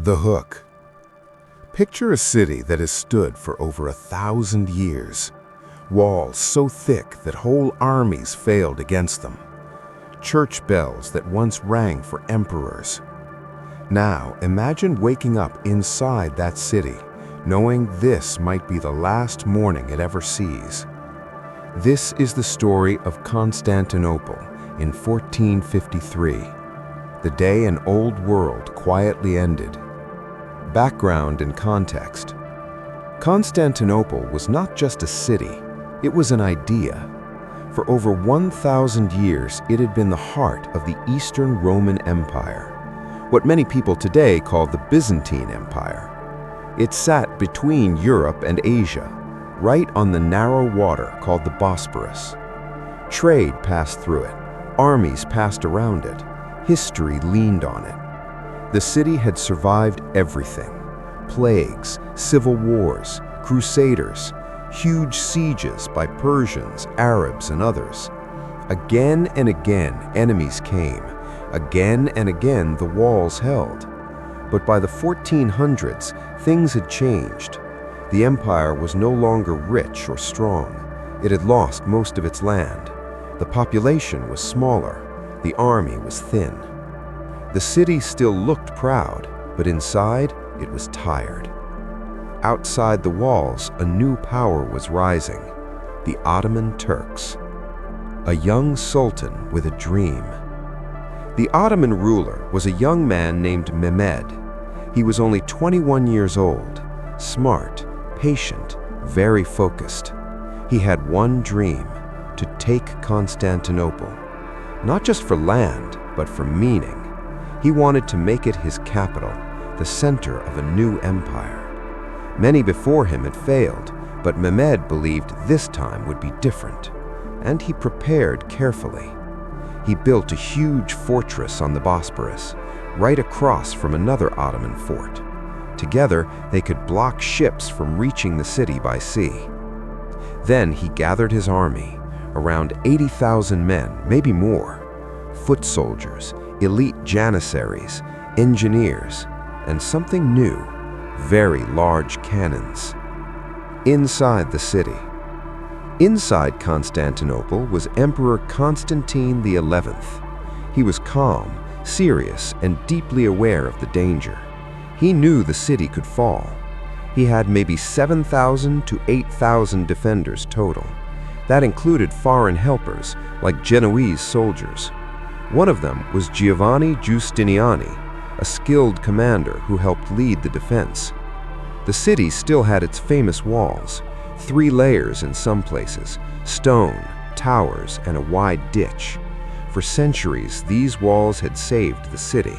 The Hook. Picture a city that has stood for over 1,000 years. Walls so thick that whole armies failed against them. Church bells that once rang for emperors. Now, imagine waking up inside that city, knowing this might be the last morning it ever sees. This is the story of Constantinople in 1453, the day an old world quietly ended. Background and context. Constantinople was not just a city, it was an idea. For over 1,000 years, it had been the heart of the Eastern Roman Empire, what many people today call the Byzantine Empire. It sat between Europe and Asia, right on the narrow water called the Bosporus. Trade passed through it, armies passed around it, history leaned on it. The city had survived everything: plagues, civil wars, crusaders, huge sieges by Persians, Arabs, and others. Again and again, enemies came. Again and again, the walls held. But by the 1400s, things had changed. The empire was no longer rich or strong. It had lost most of its land. The population was smaller. The army was thin. The city still looked proud, but inside, it was tired. Outside the walls, a new power was rising: the Ottoman Turks. A young sultan with a dream. The Ottoman ruler was a young man named Mehmed. He was only 21 years old, smart, patient, very focused. He had one dream: to take Constantinople. Not just for land, but for meaning. He wanted to make it his capital, the center of a new empire. Many before him had failed, but Mehmed believed this time would be different, and he prepared carefully. He built a huge fortress on the Bosporus, right across from another Ottoman fort. Together, they could block ships from reaching the city by sea. Then he gathered his army, around 80,000 men, maybe more, foot soldiers, elite janissaries, engineers, and something new: very large cannons. Inside the city. Inside Constantinople was Emperor Constantine XI. He was calm, serious, and deeply aware of the danger. He knew the city could fall. He had maybe 7,000 to 8,000 defenders total. That included foreign helpers, like Genoese soldiers. One of them was Giovanni Giustiniani, a skilled commander who helped lead the defense. The city still had its famous walls, 3 layers in some places, stone, towers, and a wide ditch. For centuries, these walls had saved the city.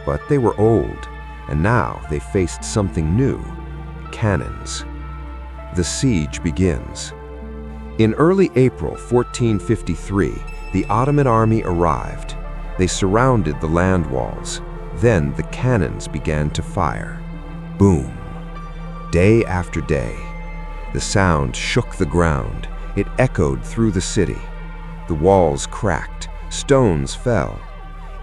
But they were old, and now they faced something new: cannons. The siege begins. In early April 1453, the Ottoman army arrived. They surrounded the land walls. Then the cannons began to fire. Boom. Day after day. The sound shook the ground. It echoed through the city. The walls cracked. Stones fell.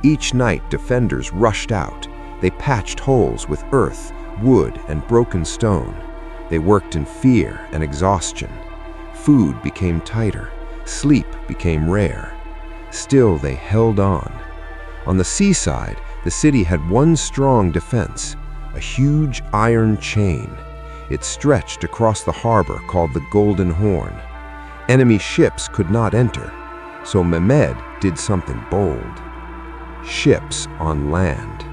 Each night, defenders rushed out. They patched holes with earth, wood, and broken stone. They worked in fear and exhaustion. Food became tighter. Sleep became rare. Still, they held on. On the seaside, the city had one strong defense: a huge iron chain. It stretched across the harbor called the Golden Horn. Enemy ships could not enter, so Mehmed did something bold. Ships on land.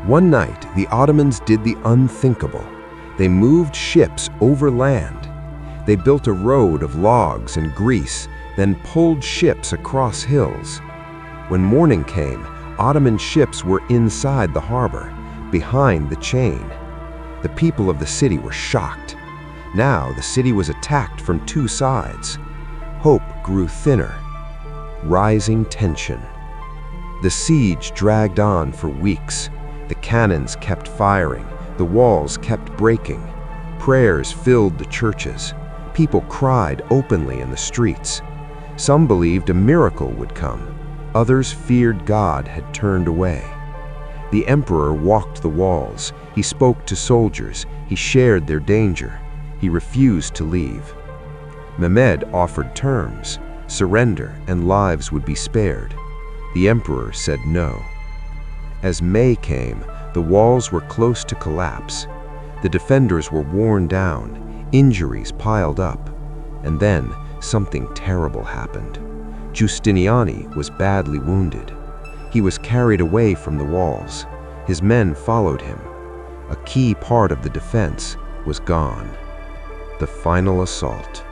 One night, the Ottomans did the unthinkable. They moved ships over land. They built a road of logs and grease, then pulled ships across hills. When morning came, Ottoman ships were inside the harbor, behind the chain. The people of the city were shocked. Now the city was attacked from 2 sides. Hope grew thinner. Rising tension. The siege dragged on for weeks. The cannons kept firing. The walls kept breaking. Prayers filled the churches. People cried openly in the streets. Some believed a miracle would come. Others feared God had turned away. The emperor walked the walls. He spoke to soldiers. He shared their danger. He refused to leave. Mehmed offered terms. Surrender and lives would be spared. The emperor said no. As May came, the walls were close to collapse. The defenders were worn down, injuries piled up. And then something terrible happened. Giustiniani was badly wounded. He was carried away from the walls. His men followed him. A key part of the defense was gone. The final assault.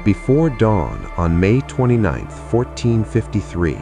Before dawn on May 29, 1453,